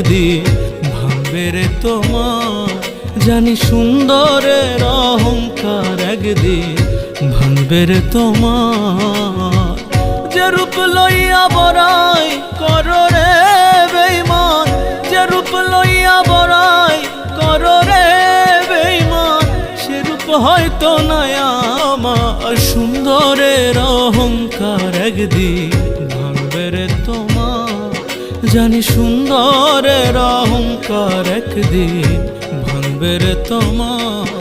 একদিন ভাঙবে রে তোমার। জানি সুন্দরের অহংকার একদিন ভাঙবে রে তোমার। যে রূপ লইয়া বড়াই করো রে বেঈমান, যে রূপ লইয়া বড়াই করো রে বেঈমান, সে রূপ হয়তো নাই আমার। সুন্দরের অহংকার একদিন ভাঙবে রে তোমার। জানি সুন্দরের অহংকার একদিন ভাঙবে রে তোমার।